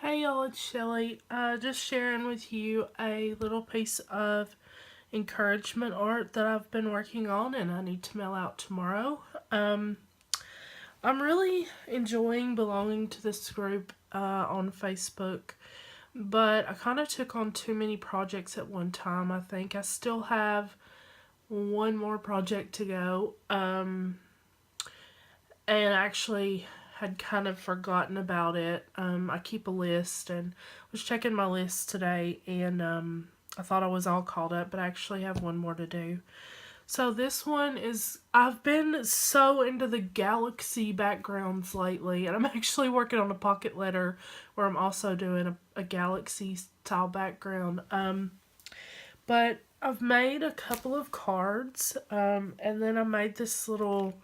Hey y'all, it's Shelly. Just sharing with you a little piece of encouragement art that I've been working on and I need to mail out tomorrow. I'm really enjoying belonging to this group on Facebook, but I kind of took on too many projects at one time. I think I still have one more project to go, and actually had kind of forgotten about it. I keep a list and was checking my list today, and I thought I was all caught up, but I actually have one more to do. So this one is, I've been so into the galaxy backgrounds lately, and I'm actually working on a pocket letter where I'm also doing a galaxy style background. But I've made a couple of cards, and then I made this little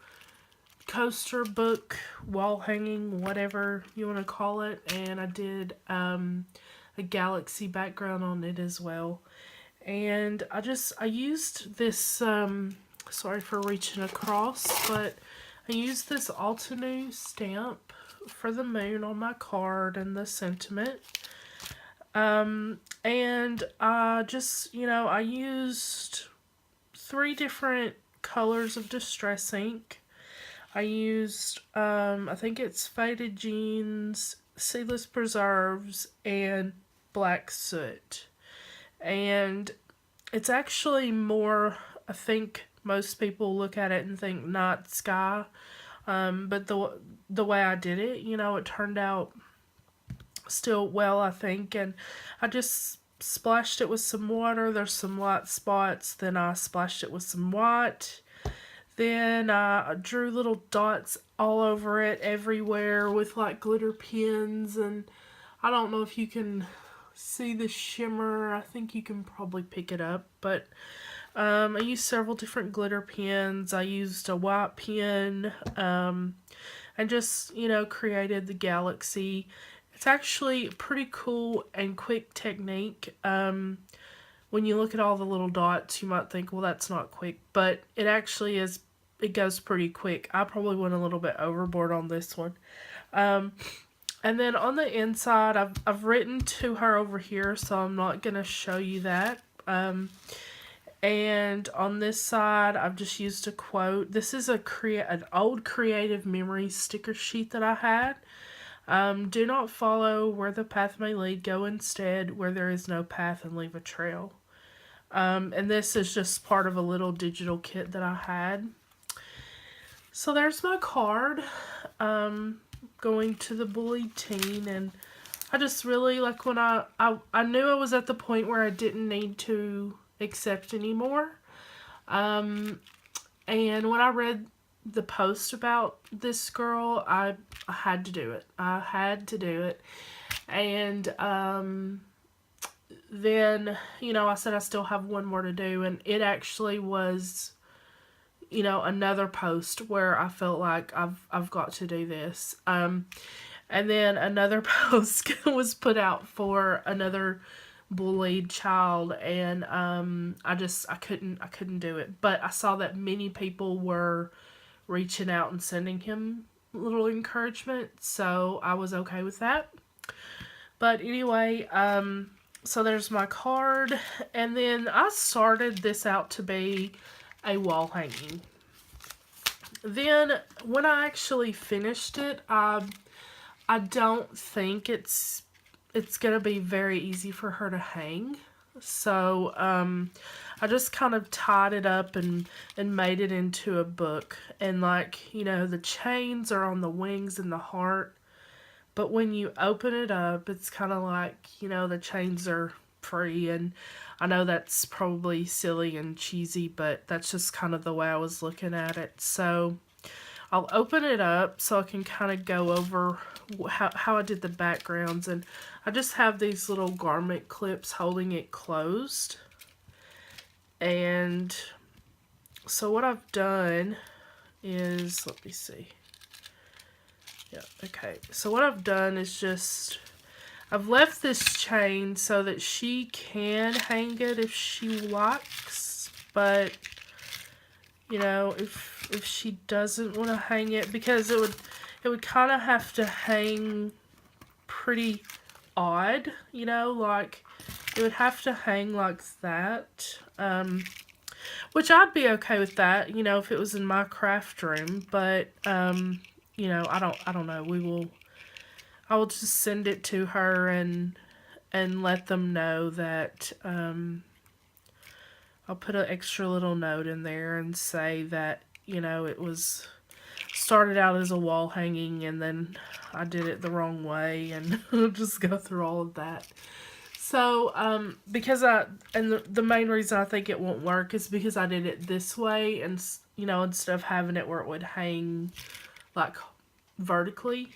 coaster book, wall hanging, whatever you want to call it, and I did a galaxy background on it as well. And I used this, sorry for reaching across, but I used this Altenew stamp for the moon on my card and the sentiment. And I used 3 different colors of distress ink. I used, I think it's Faded Jeans, Seedless Preserves, and Black Soot. And it's actually more, I think most people look at it and think night sky. But the way I did it, it turned out still well, I think. And I just splashed it with some water. There's some light spots. Then I splashed it with some white. Then I drew little dots all over it everywhere with like glitter pins, and I don't know if you can see the shimmer. I think you can probably pick it up, but I used several different glitter pins. I used a white pen, and just, created the galaxy. It's actually a pretty cool and quick technique. When you look at all the little dots, you might think, well, that's not quick, but it actually is. It goes pretty quick. I probably went a little bit overboard on this one. And then on the inside, I've written to her over here, so I'm not going to show you that. And on this side, I've just used a quote. This is an old Creative Memories sticker sheet that I had. Do not follow where the path may lead. Go instead where there is no path and leave a trail. And this is just part of a little digital kit that I had. So there's my card, going to the Bullied Teen, and I just really, like, when I knew I was at the point where I didn't need to accept anymore, and when I read the post about this girl, I had to do it. I had to do it, and then, I said I still have one more to do, and it actually was, another post where I felt like I've got to do this. And then another post was put out for another bullied child, and I couldn't do it. But I saw that many people were reaching out and sending him little encouragement, so I was okay with that. But anyway, so there's my card, and then I started this out to be a wall hanging. Then when I actually finished it, I don't think it's gonna be very easy for her to hang. So I just kind of tied it up and made it into a book. And the chains are on the wings and the heart. But when you open it up, it's kind of like, the chains are free. And I know that's probably silly and cheesy, but that's just kind of the way I was looking at it. So I'll open it up so I can kind of go over how I did the backgrounds. And I just have these little garment clips holding it closed. And so what I've done is, let me see. Yeah, okay. So what I've done is I've left this chain so that she can hang it if she likes, but if she doesn't want to hang it, because it would kind of have to hang pretty odd, you know, like it would have to hang like that. Which I'd be okay with that, you know, if it was in my craft room, but you know, I don't know. I will just send it to her and let them know that I'll put an extra little note in there and say that, you know, it was started out as a wall hanging and then I did it the wrong way, and just go through all of that. So, the main reason I think it won't work is because I did it this way, and, you know, instead of having it where it would hang, like, vertically.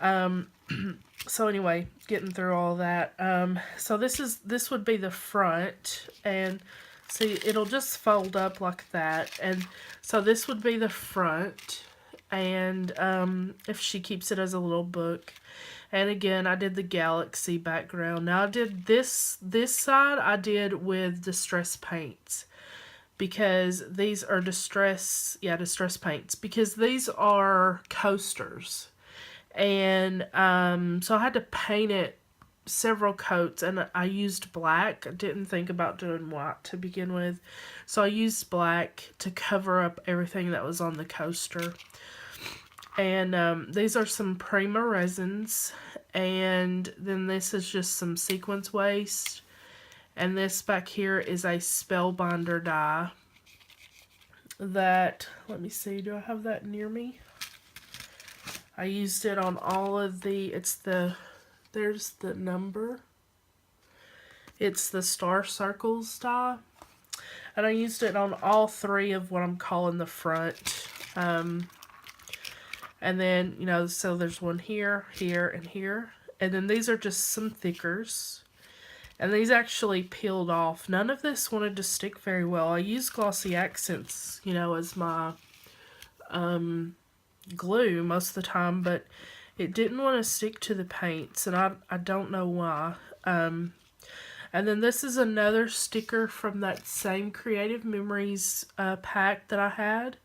So anyway, getting through all that. So this would be the front, and see, it'll just fold up like that, and so this would be the front, and if she keeps it as a little book. And again, I did the galaxy background. Now I did this side I did with distress paints, because these are distress paints, because these are coasters. And so I had to paint it several coats, and I used black. I didn't think about doing white to begin with, so I used black to cover up everything that was on the coaster. And these are some Prima resins, and then this is just some sequence waste, and this back here is a Spellbinder die that, let me see, do I have that near me? I used it on all of the, there's the number. It's the Star Circles die. And I used it on all three of what I'm calling the front. And then, you know, so there's one here, here, and here. And then these are just some thickers. And these actually peeled off. None of this wanted to stick very well. I used Glossy Accents, you know, as my glue most of the time, but it didn't want to stick to the paints, and I don't know why. And then this is another sticker from that same Creative Memories pack that I had.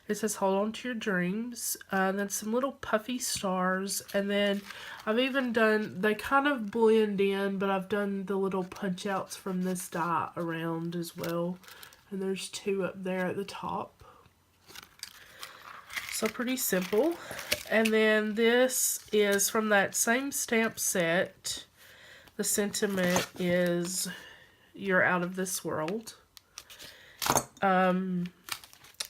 It says hold on to your dreams, and then some little puffy stars, and then I've even done, they kind of blend in, but I've done the little punch outs from this die around as well, and there's two up there at the top. So pretty simple. And then this is from that same stamp set. The sentiment is you're out of this world. And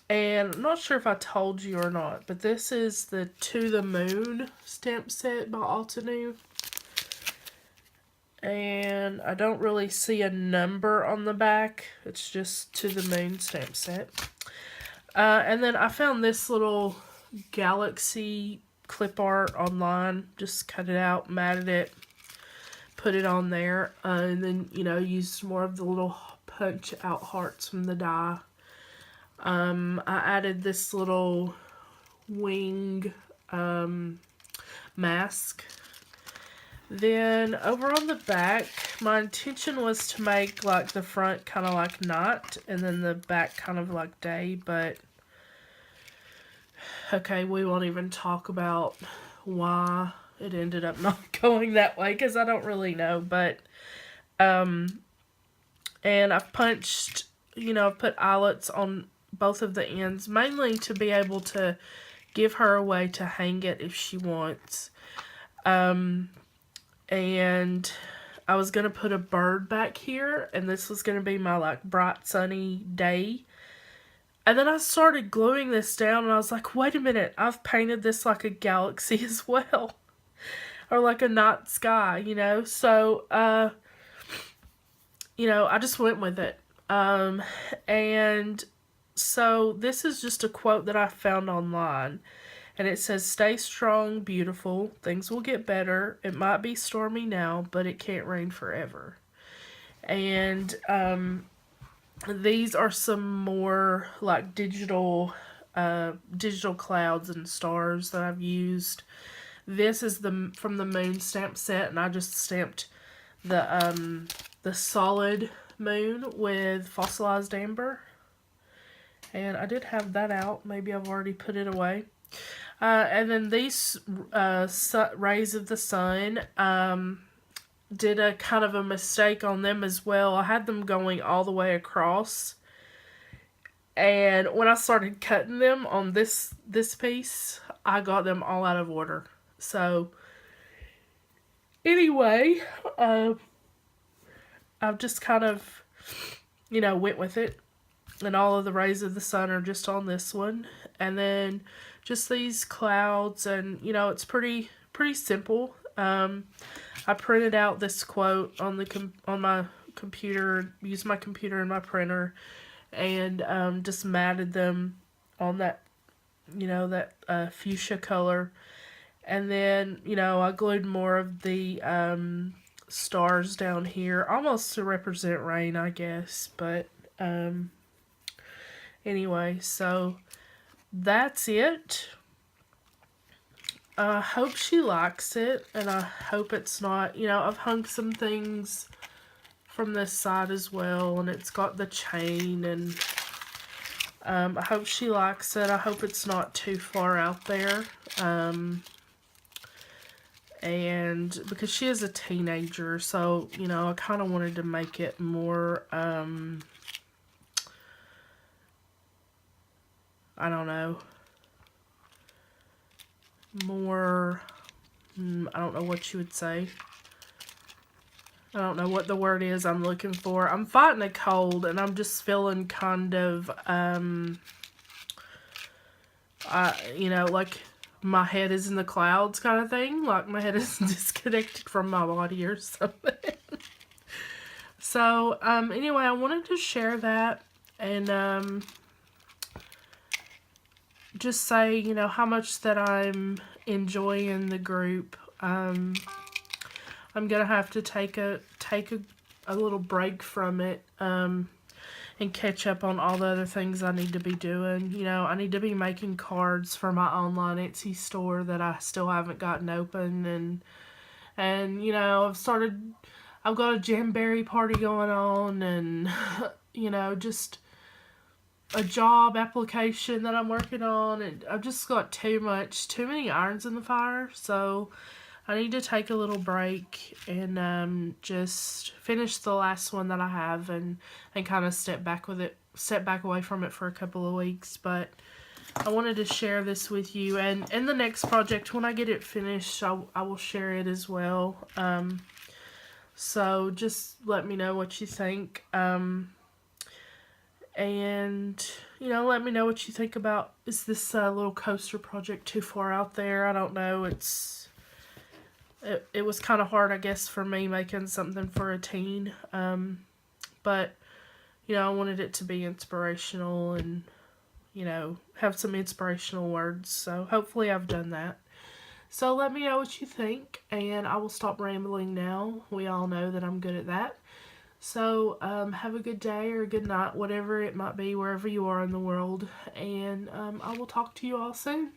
I'm not sure if I told you or not, but this is the To the Moon stamp set by Altenew. And I don't really see a number on the back. It's just To the Moon stamp set. And then I found this little galaxy clip art online. Just cut it out, matted it, put it on there, and then, you know, used more of the little punch out hearts from the die. I added this little wing mask. Then over on the back, my intention was to make like the front kind of like night and then the back kind of like day, but okay, we won't even talk about why it ended up not going that way, because I don't really know, but and I've punched, you know, I've put eyelets on both of the ends, mainly to be able to give her a way to hang it if she wants. And I was going to put a bird back here, and this was going to be my, like, bright, sunny day. And then I started gluing this down, and I was like, wait a minute, I've painted this like a galaxy as well. Or like a night sky, you know? So, you know, I just went with it. And so this is just a quote that I found online. And it says, stay strong, beautiful. Things will get better. It might be stormy now, but it can't rain forever. And these are some more like digital clouds and stars that I've used. This is from the Moon stamp set, and I just stamped the solid moon with fossilized amber. And I did have that out. Maybe I've already put it away. And then these rays of the sun, did a kind of a mistake on them as well. I had them going all the way across, and when I started cutting them on this piece, I got them all out of order. So anyway, I've just kind of, went with it. And all of the rays of the sun are just on this one. And then just these clouds, and it's pretty simple. I printed out this quote on on my computer, used my computer and my printer, and just matted them on that fuchsia color. And then I glued more of the stars down here, almost to represent rain, I guess. But anyway, so that's it. I hope she likes it, and I hope it's not, I've hung some things from this side as well, and it's got the chain, and I hope she likes it. I hope it's not too far out there, and because she is a teenager, so, I kind of wanted to make it more, I don't know, more, I don't know what you would say. I don't know what the word is I'm looking for. I'm fighting a cold, and I'm just feeling kind of, like my head is in the clouds kind of thing. Like my head is disconnected from my body or something. So, anyway, I wanted to share that, and, just say, how much that I'm enjoying the group. I'm gonna have to take a little break from it, and catch up on all the other things I need to be doing. I need to be making cards for my online Etsy store that I still haven't gotten open, and I've got a jamboree party going on, and just a job application that I'm working on, and I've just got too many irons in the fire, so I need to take a little break and just finish the last one that I have, and kind of step back away from it for a couple of weeks. But I wanted to share this with you, and in the next project, when I get it finished, I will share it as well. So just let me know what you think. And, let me know what you think about, is this little coaster project too far out there? I don't know. It was kind of hard, I guess, for me making something for a teen. But, I wanted it to be inspirational and, have some inspirational words. So hopefully I've done that. So let me know what you think, and I will stop rambling now. We all know that I'm good at that. So, have a good day or a good night, whatever it might be, wherever you are in the world, and I will talk to you all soon.